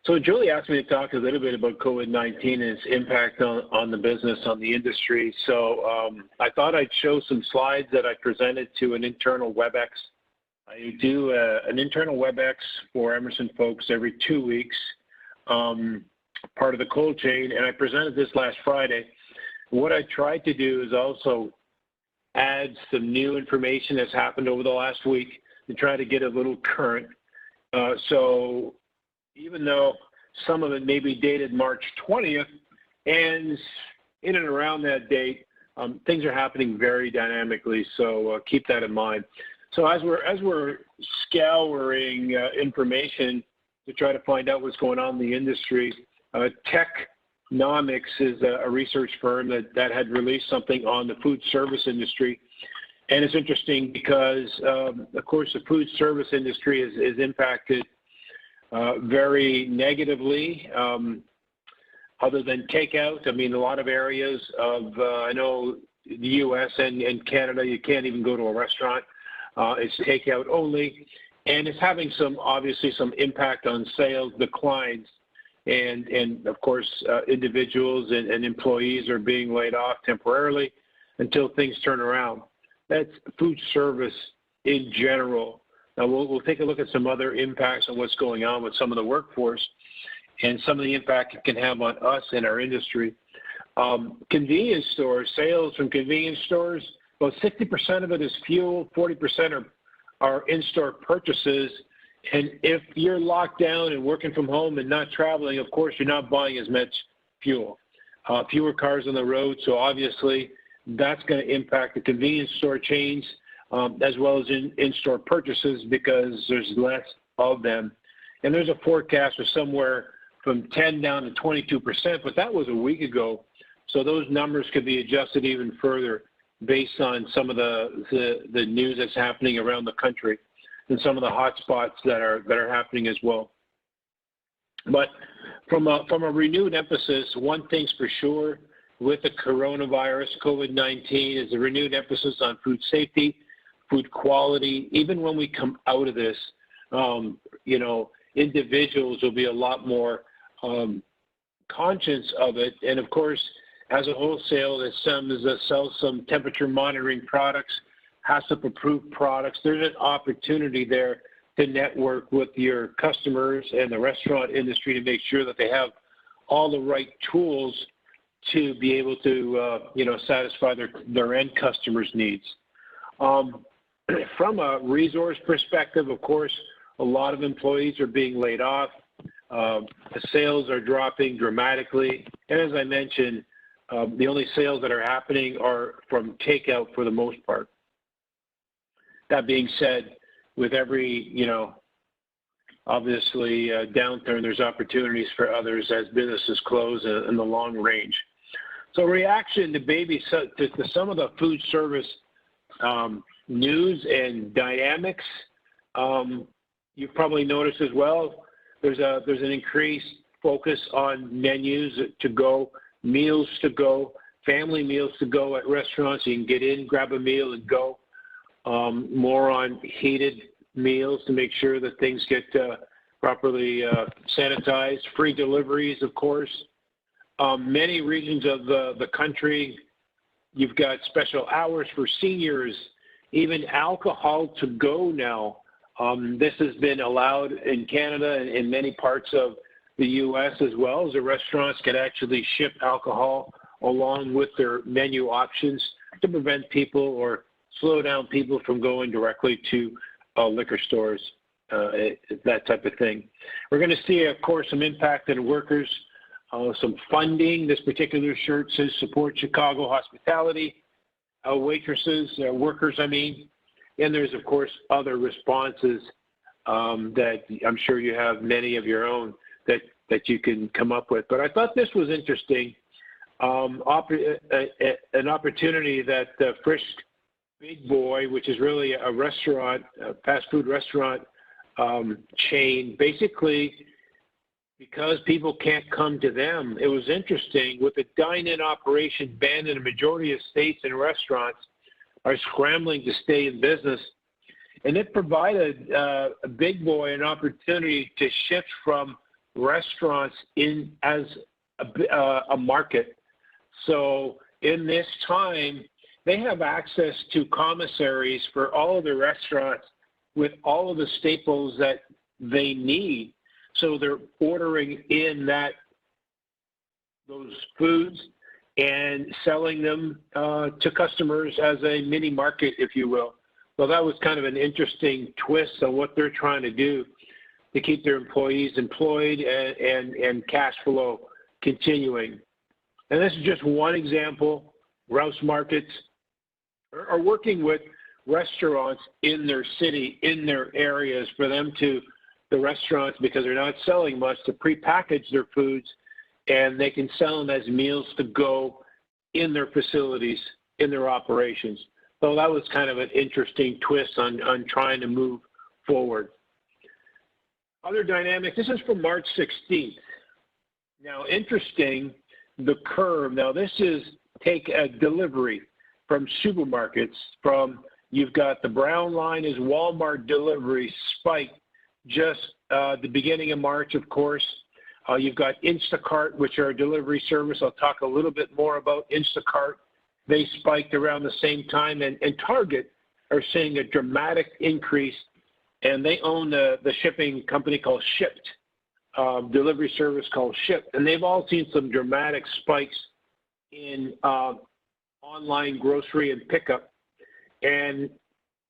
So Julie asked me to talk a little bit about COVID-19 and its impact on the business, on the industry. So I thought I'd show some slides that I presented to an internal WebEx. I do an internal WebEx for Emerson folks every 2 weeks, part of the cold chain, and I presented this last Friday. What I tried to do is also add some new information that's happened over the last week to try to get a little current. So even though some of it may be dated March 20th, and in and around that date, things are happening very dynamically. So keep that in mind. So as we're scouring information to try to find out what's going on in the industry, Technomics is a research firm that had released something on the food service industry. And it's interesting because, of course, the food service industry is impacted very negatively, other than takeout. I mean, a lot of areas of, I know the U.S. and Canada, you can't even go to a restaurant. It's takeout only. And it's having obviously some impact on sales declines. And of course, individuals and employees are being laid off temporarily until things turn around. That's food service in general. Now, we'll take a look at some other impacts on what's going on with some of the workforce and some of the impact it can have on us in our industry. Convenience stores, sales from convenience stores, well, 60% of it is fuel, 40% are in-store purchases. And if you're locked down and working from home and not traveling, of course, you're not buying as much fuel. Fewer cars on the road, so obviously that's going to impact the convenience store chains as well as in-store purchases because there's less of them. And there's a forecast of somewhere from 10 down to 22%, but that was a week ago. So those numbers could be adjusted even further based on some of the news that's happening around the country and some of the hot spots that are happening as well. But from a renewed emphasis, one thing's for sure with the coronavirus, COVID-19, is a renewed emphasis on food safety, food quality. Even when we come out of this, individuals will be a lot more conscious of it. And of course, as a wholesale that sells some temperature monitoring products, HACCP approved products, there's an opportunity there to network with your customers and the restaurant industry to make sure that they have all the right tools to be able to, satisfy their end customers' needs. From a resource perspective, of course, a lot of employees are being laid off. The sales are dropping dramatically. And as I mentioned, the only sales that are happening are from takeout for the most part. That being said, with every, obviously downturn, there's opportunities for others as businesses close in the long range. So reaction to some of the food service news and dynamics, you've probably noticed as well, there's an increased focus on menus to go, meals to go, family meals to go at restaurants. You can get in, grab a meal and go. More on heated meals to make sure that things get properly sanitized. Free deliveries, of course. Many regions of the country, you've got special hours for seniors, even alcohol to go now. This has been allowed in Canada and in many parts of the U.S. as well, as the restaurants can actually ship alcohol along with their menu options to prevent people or slow down people from going directly to liquor stores, that type of thing. We're going to see, of course, some impact on workers, some funding. This particular shirt says support Chicago hospitality, waitresses, workers, and there's, of course, other responses that I'm sure you have many of your own that you can come up with. But I thought this was interesting, an opportunity that Frisch Big Boy, which is really a restaurant, a fast food restaurant chain, basically because people can't come to them. It was interesting with the dine-in operation banned in a majority of states, and restaurants are scrambling to stay in business. And it provided Big Boy an opportunity to shift from restaurants in as a market. So in this time, they have access to commissaries for all of the restaurants with all of the staples that they need. So they're ordering in those foods and selling them to customers as a mini market, if you will. So that was kind of an interesting twist on what they're trying to do to keep their employees employed and cash flow continuing. And this is just one example. Rouse Markets are working with restaurants in their city, in their areas, for them to, the restaurants, because they're not selling much, to prepackage their foods, and they can sell them as meals to go in their facilities, in their operations. So that was kind of an interesting twist on trying to move forward. Other dynamic, this is from March 16th. Now, interesting, the curve. Now, this is take a delivery from supermarkets. You've got the brown line is Walmart delivery spike just the beginning of March, of course. You've got Instacart, which are a delivery service. I'll talk a little bit more about Instacart. They spiked around the same time, and Target are seeing a dramatic increase, and they own the shipping company called Shipt, delivery service called Shipt, and they've all seen some dramatic spikes in online grocery and pickup. And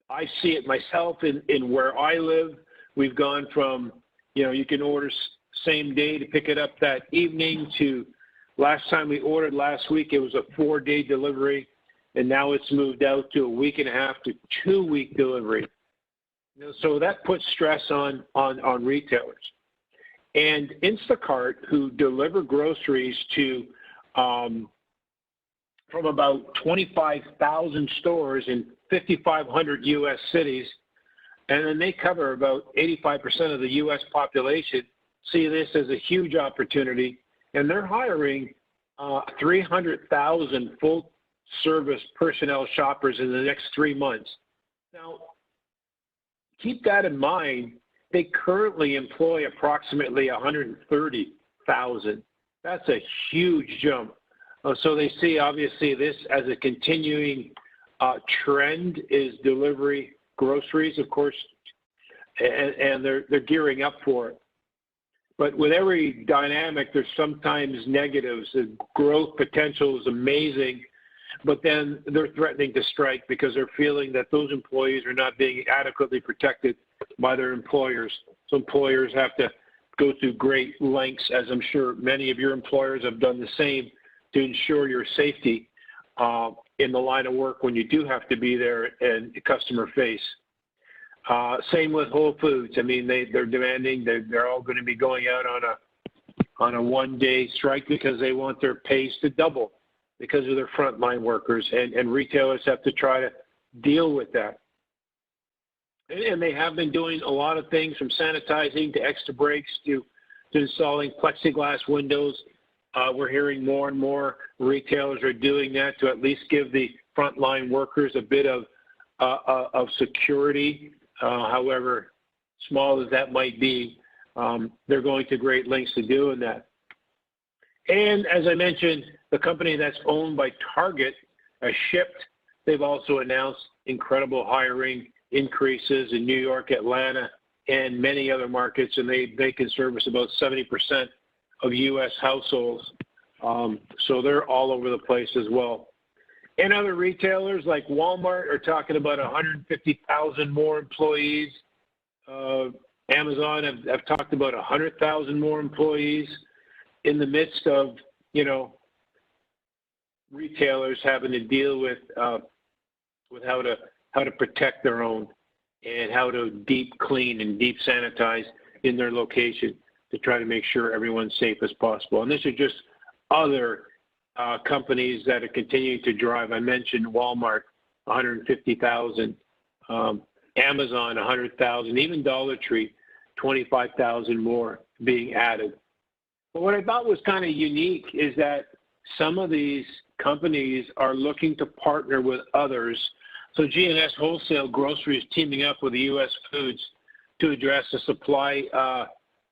I see it myself in where I live. We've gone from, you can order same day to pick it up that evening to last time we ordered last week, it was a 4-day delivery, and now it's moved out to a week and a half to 2-week delivery. So that puts stress on retailers. And Instacart, who deliver groceries to from about 25,000 stores in 5,500 U.S. cities, and then they cover about 85% of the U.S. population, see this as a huge opportunity, and they're hiring 300,000 full-service personnel shoppers in the next 3 months. Now, keep that in mind. They currently employ approximately 130,000. That's a huge jump. So they see, obviously, this as a continuing trend is delivery groceries, of course, and they're gearing up for it. But with every dynamic, there's sometimes negatives. The growth potential is amazing, but then they're threatening to strike because they're feeling that those employees are not being adequately protected by their employers. So employers have to go through great lengths, as I'm sure many of your employers have done the same, to ensure your safety in the line of work when you do have to be there and customer face. Same with Whole Foods. I mean, they're demanding, they're all going to be going out on a 1-day strike because they want their pays to double because of their frontline workers, and retailers have to try to deal with that. And they have been doing a lot of things, from sanitizing to extra breaks to installing plexiglass windows. We're hearing more and more retailers are doing that to at least give the frontline workers a bit of security. However small as that might be, they're going to great lengths to doing that. And as I mentioned, the company that's owned by Target, Shipt, they've also announced incredible hiring increases in New York, Atlanta, and many other markets, and they can service about 70% of U.S. households. So they're all over the place as well. And other retailers like Walmart are talking about 150,000 more employees. Amazon have talked about 100,000 more employees in the midst of, retailers having to deal with how to protect their own and how to deep clean and deep sanitize in their location to try to make sure everyone's safe as possible. And this is just other companies that are continuing to drive. I mentioned Walmart, 150,000, Amazon, 100,000, even Dollar Tree, 25,000 more being added. But what I thought was kind of unique is that some of these companies are looking to partner with others. So G&S Wholesale Grocery is teaming up with the U.S. Foods to address the supply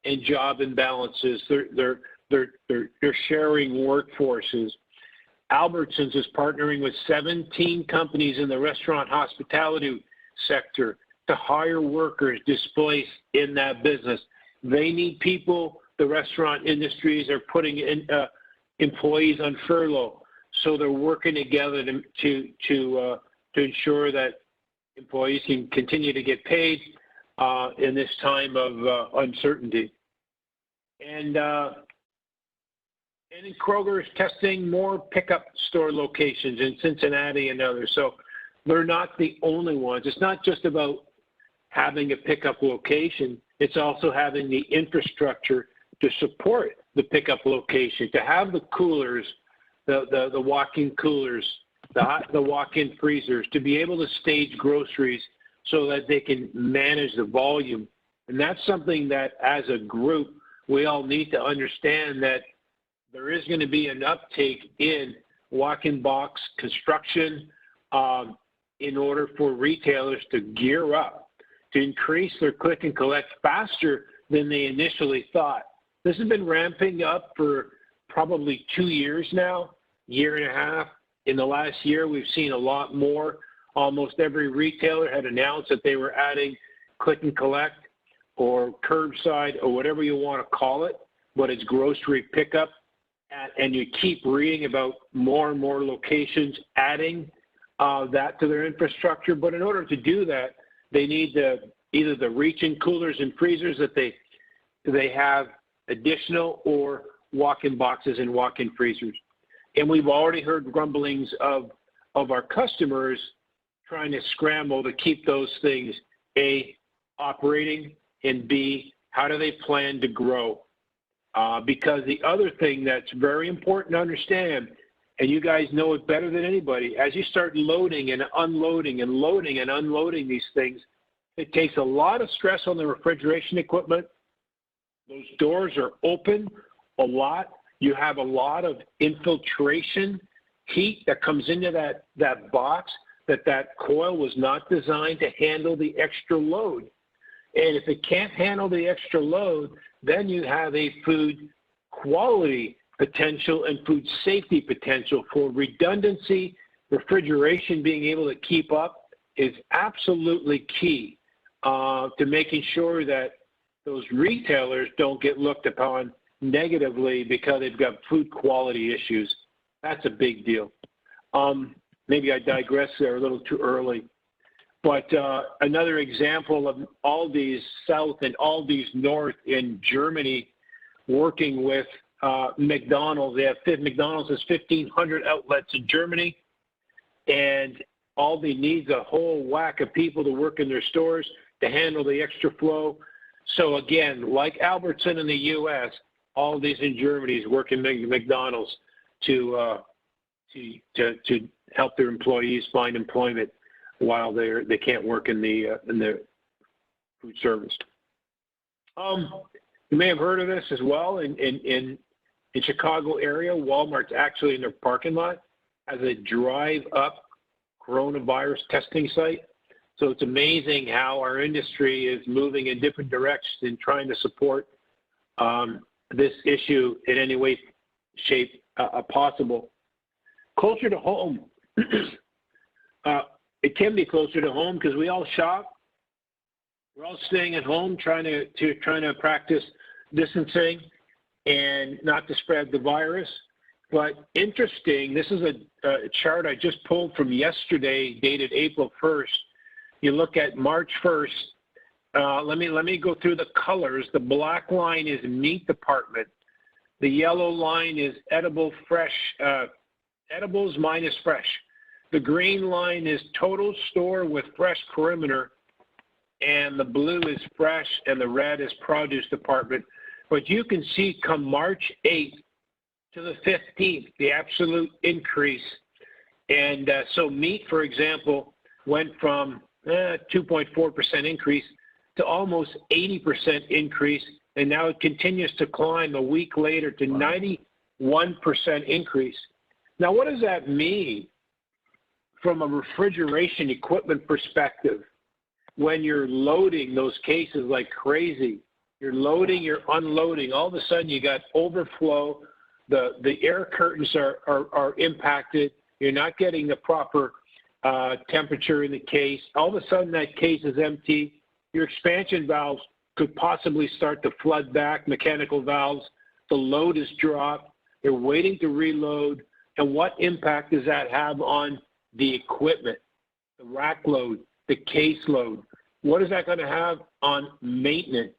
and job imbalances. They're sharing workforces. Albertsons is partnering with 17 companies in the restaurant hospitality sector to hire workers displaced in that business. They need people. The restaurant industries are putting in employees on furlough, so they're working together to ensure that employees can continue to get paid in this time of uncertainty. And in Kroger is testing more pickup store locations in Cincinnati and others. So they're not the only ones. It's not just about having a pickup location. It's also having the infrastructure to support the pickup location, to have the coolers, the walk-in coolers, the walk-in freezers, to be able to stage groceries so that they can manage the volume. And that's something that as a group, we all need to understand that there is going to be an uptake in walk-in box construction in order for retailers to gear up, to increase their click and collect faster than they initially thought. This has been ramping up for probably 2 years now, year and a half. In the last year, we've seen a lot more. Almost every retailer had announced that they were adding click and collect or curbside or whatever you want to call it, but it's grocery pickup. And you keep reading about more and more locations adding that to their infrastructure. But in order to do that, they need either the reach-in coolers and freezers that they have additional, or walk-in boxes and walk-in freezers. And we've already heard grumblings of our customers trying to scramble to keep those things, A, operating, and B, how do they plan to grow? Because the other thing that's very important to understand, and you guys know it better than anybody, as you start loading and unloading and loading and unloading these things, it takes a lot of stress on the refrigeration equipment. Those doors are open a lot. You have a lot of infiltration heat that comes into that box, that coil was not designed to handle the extra load. And if it can't handle the extra load, then you have a food quality potential and food safety potential. For redundancy, refrigeration being able to keep up is absolutely key to making sure that those retailers don't get looked upon negatively because they've got food quality issues. That's a big deal. Maybe I digress there a little too early. But another example of Aldi's South and Aldi's North in Germany working with McDonald's. McDonald's has 1,500 outlets in Germany, and Aldi needs a whole whack of people to work in their stores to handle the extra flow. So again, like Albertson in the U.S., Aldi's in Germany is working with McDonald's to help their employees find employment while they can't work in the food service. You may have heard of this as well. In Chicago area, Walmart's actually in their parking lot as a drive-up coronavirus testing site. So it's amazing how our industry is moving in different directions in trying to support this issue in any way, shape possible. Closer to home. It can be closer to home because we all shop. We're all staying at home trying to practice distancing and not to spread the virus. But interesting, this is a chart I just pulled from yesterday, dated April 1st. You look at March 1st. Let me go through the colors. The black line is meat department. The yellow line is edibles minus fresh. The green line is total store with fresh perimeter, and the blue is fresh, and the red is produce department. But you can see come March 8th to the 15th, the absolute increase. And so meat, for example, went from 2.4% increase to almost 80% increase, and now it continues to climb a week later to 91% increase. Now, what does that mean from a refrigeration equipment perspective when you're loading those cases like crazy? You're loading, you're unloading. All of a sudden, you got overflow. The air curtains are impacted. You're not getting the proper temperature in the case. All of a sudden, that case is empty. Your expansion valves could possibly start to flood back, mechanical valves. The load is dropped. They're waiting to reload. And what impact does that have on the equipment, the rack load, the case load? What is that going to have on maintenance?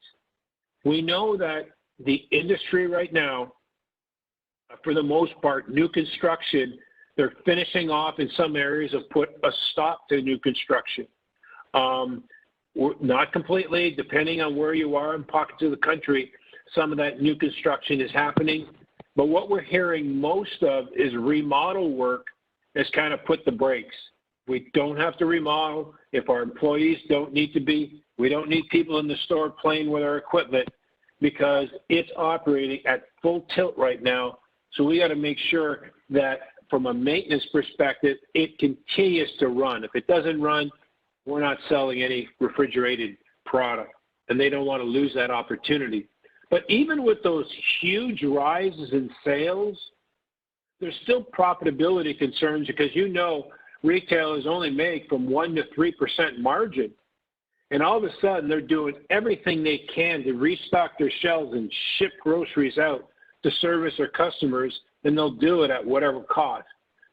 We know that the industry right now, for the most part, new construction, they're finishing off in some areas have put a stop to new construction. Not completely, depending on where you are in pockets of the country, some of that new construction is happening. But what we're hearing most of is remodel work has kind of put the brakes. We don't have to remodel. If our employees don't need to be, we don't need people in the store playing with our equipment because it's operating at full tilt right now. So we got to make sure that from a maintenance perspective, it continues to run. If it doesn't run, we're not selling any refrigerated product, and they don't want to lose that opportunity. But even with those huge rises in sales, there's still profitability concerns because retailers only make from 1% to 3% margin. And all of a sudden, they're doing everything they can to restock their shelves and ship groceries out to service their customers, and they'll do it at whatever cost.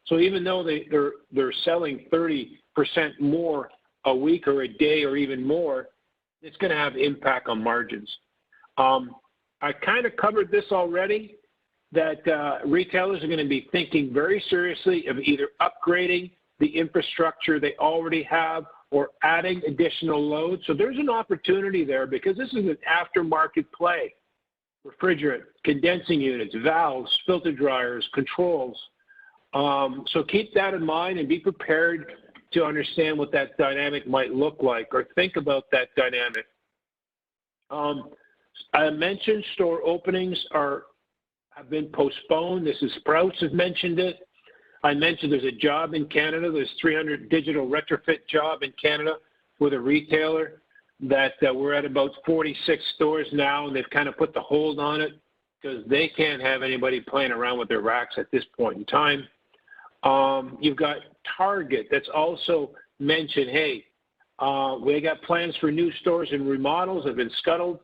So even though they're selling 30% more a week or a day or even more, it's going to have impact on margins. I kind of covered this already, that retailers are going to be thinking very seriously of either upgrading the infrastructure they already have or adding additional loads. So there's an opportunity there because this is an aftermarket play. Refrigerant, condensing units, valves, filter dryers, controls. So keep that in mind and be prepared to understand what that dynamic might look like or think about that dynamic. I mentioned store openings have been postponed. This is Sprouts has mentioned it. I mentioned there's a job in Canada. There's 300 digital retrofit job in Canada with a retailer that we're at about 46 stores now, and they've kind of put the hold on it because they can't have anybody playing around with their racks at this point in time. You've got Target that's also mentioned, hey, we got plans for new stores and remodels have been scuttled.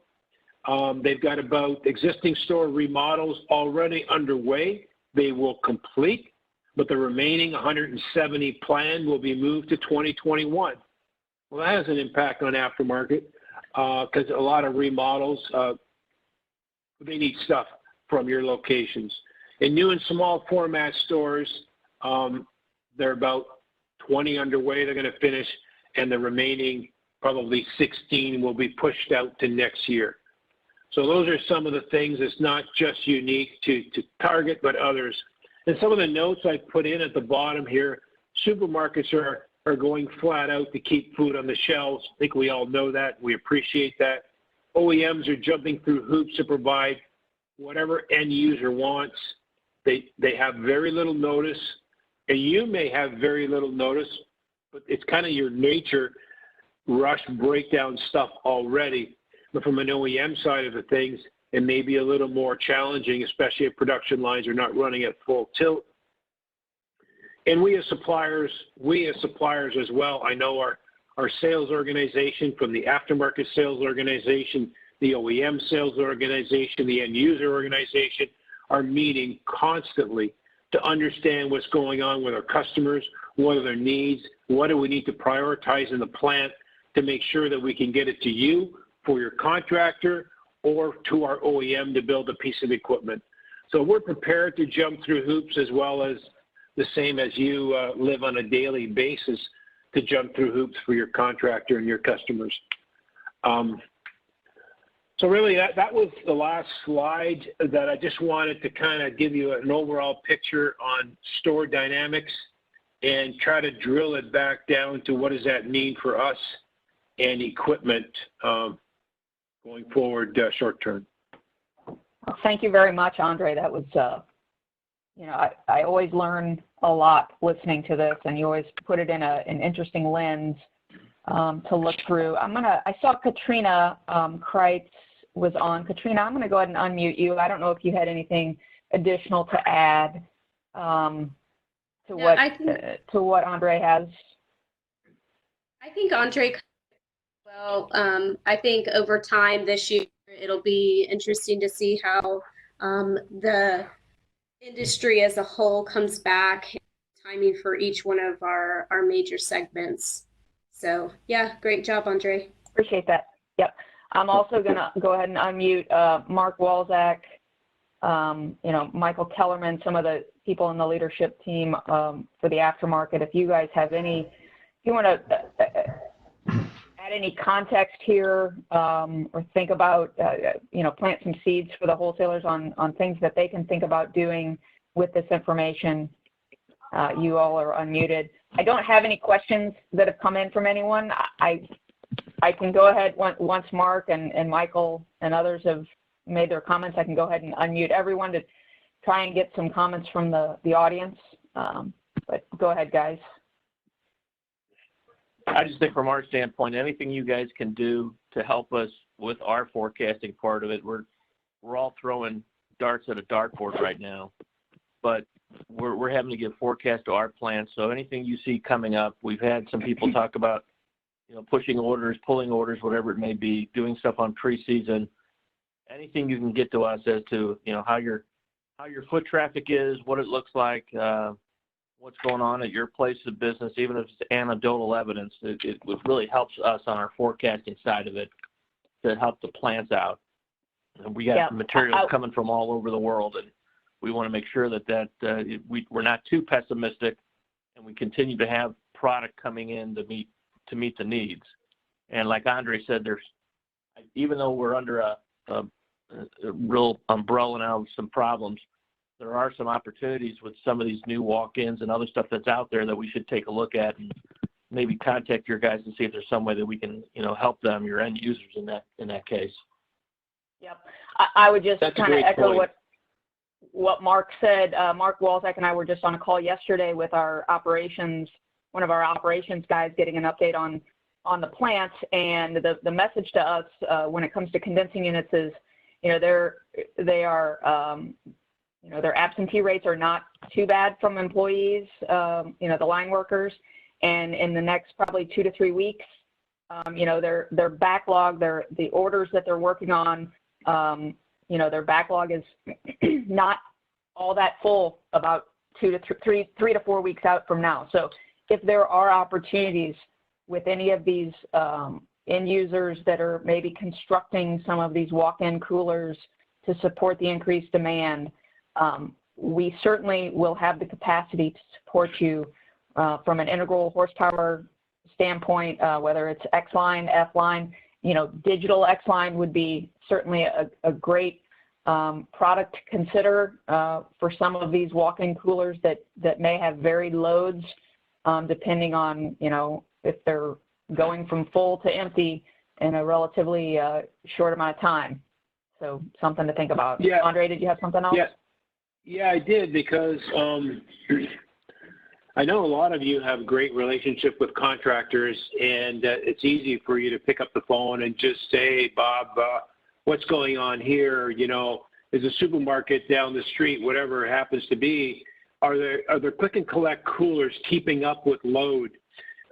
They've got about existing store remodels already underway. They will complete, but the remaining 170 planned will be moved to 2021. Well, that has an impact on aftermarket because a lot of remodels, they need stuff from your locations. In new and small format stores, they're about 20 underway. They're going to finish, and the remaining probably 16 will be pushed out to next year. So those are some of the things that's not just unique to Target, but others. And some of the notes I put in at the bottom here, supermarkets are going flat out to keep food on the shelves. I think we all know that. We appreciate that. OEMs are jumping through hoops to provide whatever end user wants. They have very little notice, and you may have very little notice, but it's kind of your nature, rush, breakdown stuff already. But from an OEM side of the things, it may be a little more challenging, especially if production lines are not running at full tilt. And we as suppliers as well, I know our sales organization, from the aftermarket sales organization, the OEM sales organization, the end user organization, are meeting constantly to understand what's going on with our customers, what are their needs, what do we need to prioritize in the plant to make sure that we can get it to you for your contractor or to our OEM to build a piece of equipment. So we're prepared to jump through hoops as well as the same as you live on a daily basis to jump through hoops for your contractor and your customers. So really that was the last slide that I just wanted to kind of give you an overall picture on store dynamics and try to drill it back down to what does that mean for us and equipment going forward short term. Well, thank you very much, Andre. That was, I always learn a lot listening to this, and you always put it in an interesting lens to look through. I saw Katrina Kreitz was on. Katrina, I'm going to go ahead and unmute you. I don't know if you had anything additional to add to what Andre has. I think Andre, well, I think over time this year, it'll be interesting to see how the industry as a whole comes back, timing for each one of our major segments. So yeah, great job, Andre. Appreciate that. Yep. I'm also going to go ahead and unmute Mark Walczak, Michael Kellerman, some of the people in the leadership team for the aftermarket. If you guys have if you want to add any context here or think about, plant some seeds for the wholesalers on things that they can think about doing with this information, you all are unmuted. I don't have any questions that have come in from anyone. I can go ahead once Mark and Michael and others have made their comments. I can go ahead and unmute everyone to try and get some comments from the audience. But go ahead, guys. I just think from our standpoint, anything you guys can do to help us with our forecasting part of it, we're all throwing darts at a dartboard right now, but we're having to give forecast to our plants. So anything you see coming up, we've had some people talk about, pushing orders, pulling orders, whatever it may be, doing stuff on preseason. Anything you can get to us as to, how your foot traffic is, what it looks like, what's going on at your place of business, even if it's anecdotal evidence, it really helps us on our forecasting side of it to help the plants out. And we got materials coming from all over the world, and we want to make sure that we're not too pessimistic, and we continue to have product coming in to meet the needs. And like Andre said, even though we're under a real umbrella now of some problems, there are some opportunities with some of these new walk-ins and other stuff that's out there that we should take a look at and maybe contact your guys and see if there's some way that we can, help them, your end users in that case. Yep. I would just kind of echo what Mark said. Mark Walczak and I were just on a call yesterday with one of our operations guys getting an update on the plants, and the message to us when it comes to condensing units is, their absentee rates are not too bad from employees, the line workers, and in the next probably 2 to 3 weeks, their backlog, the orders that they're working on, their backlog is not all that full about 3 to 4 weeks out from now. So if there are opportunities with any of these end users that are maybe constructing some of these walk-in coolers to support the increased demand, we certainly will have the capacity to support you from an integral horsepower standpoint, whether it's X-Line, F-Line. Digital X-Line would be certainly a great product to consider for some of these walk-in coolers that may have varied loads depending on, if they're going from full to empty in a relatively short amount of time. So something to think about. Yeah. Andre, did you have something else? Yeah, I did, because I know a lot of you have a great relationship with contractors, and it's easy for you to pick up the phone and just say, Bob, what's going on here? Is a supermarket down the street, whatever it happens to be, are there click and collect coolers keeping up with load?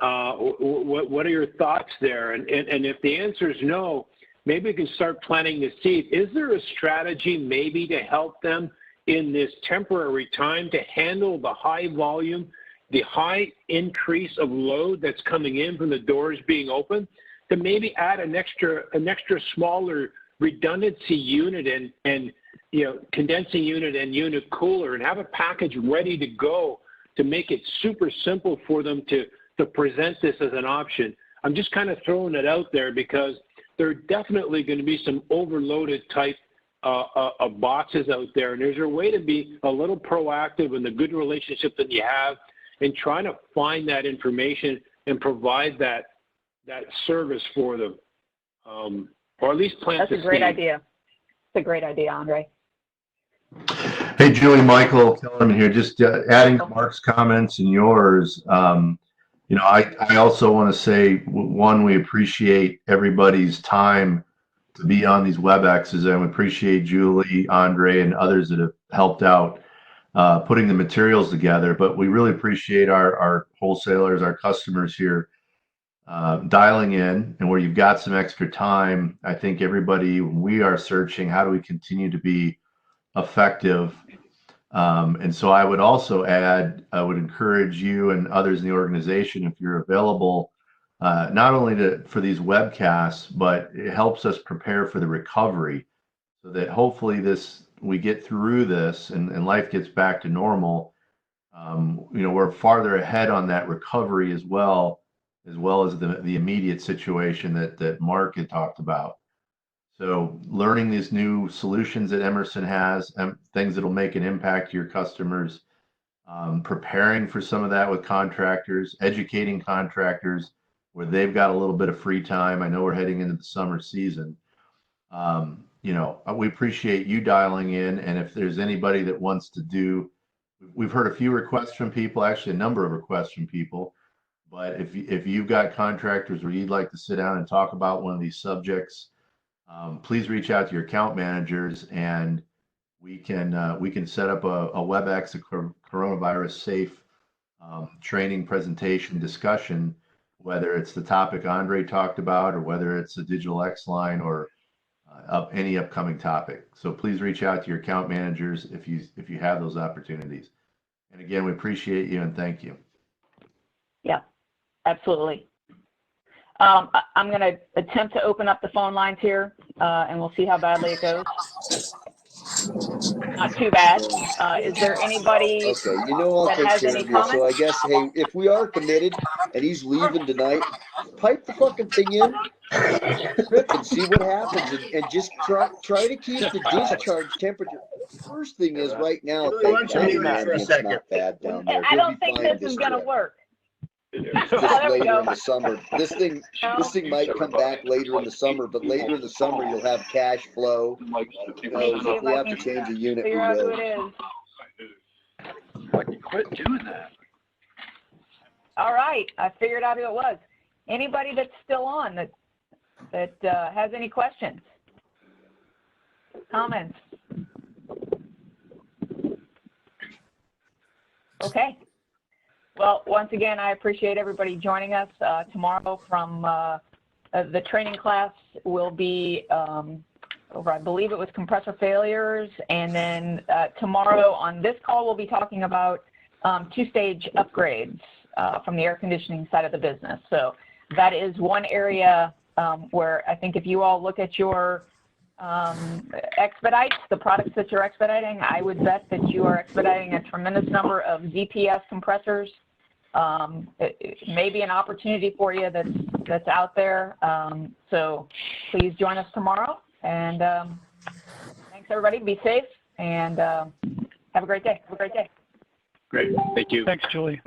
What are your thoughts there? And if the answer is no, maybe we can start planting the seed. Is there a strategy maybe to help them in this temporary time to handle the high volume, the high increase of load that's coming in from the doors being open, to maybe add an extra smaller redundancy unit and condensing unit and unit cooler, and have a package ready to go to make it super simple for them to present this as an option? I'm just kind of throwing it out there because there are definitely going to be some overloaded type of boxes out there, and there's a way to be a little proactive in the good relationship that you have and trying to find that information and provide that service for them, or at least plant the seed. That's a great idea. It's a great idea, Andre. Hey, Julie, Michael Kellerman here. Just adding to Mark's comments and yours. I also want to say, one, we appreciate everybody's time to be on these WebExes, and we appreciate Julie, Andre, and others that have helped out putting the materials together. But we really appreciate our wholesalers, our customers here dialing in, and where you've got some extra time. I think everybody, we are searching, how do we continue to be effective? And so I would also add, I would encourage you and others in the organization, if you're available, not only for these webcasts, but it helps us prepare for the recovery, so that hopefully we get through this and life gets back to normal. We're farther ahead on that recovery as well as the immediate situation that Mark had talked about. So learning these new solutions that Emerson has, things that'll make an impact to your customers, preparing for some of that with contractors, educating contractors where they've got a little bit of free time. I know we're heading into the summer season. We appreciate you dialing in. And if there's anybody that wants to we've heard a few requests from people, actually a number of requests from people. But if you've got contractors where you'd like to sit down and talk about one of these subjects, please reach out to your account managers, and we can set up a WebEx, a coronavirus safe training presentation discussion, whether it's the topic Andre talked about or whether it's the Digital X line or any upcoming topic. So please reach out to your account managers if you have those opportunities. And again, we appreciate you and thank you. Yeah, absolutely. I'm going to attempt to open up the phone lines here, and we'll see how badly it goes. Not too bad. Is there anybody I'll that take has care any of you. So I comments? guess, hey, if we are committed and he's leaving tonight, pipe the fucking thing in, rip and see what happens, and just try to keep the discharge temperature. First thing is right now, it's not bad down there. I don't think this is going to work. Just There we later go. in the summer. This thing might come back later in the summer, but later in the summer you'll have cash flow. If we have to change a unit, we Figure out who will. it is. Quit doing that. All right, I figured out who it was. Anybody that's still on that has any questions, comments? Okay. Well, once again, I appreciate everybody joining us. Tomorrow from the training class will be over, I believe it was compressor failures. And then tomorrow on this call, we'll be talking about two-stage upgrades from the air conditioning side of the business. So that is one area where I think if you all look at your expedites, the products that you're expediting, I would bet that you are expediting a tremendous number of ZPS compressors. It may be an opportunity for you that's out there. So please join us tomorrow. And thanks, everybody. Be safe and have a great day. Have a great day. Great. Thank you. Thanks, Julie.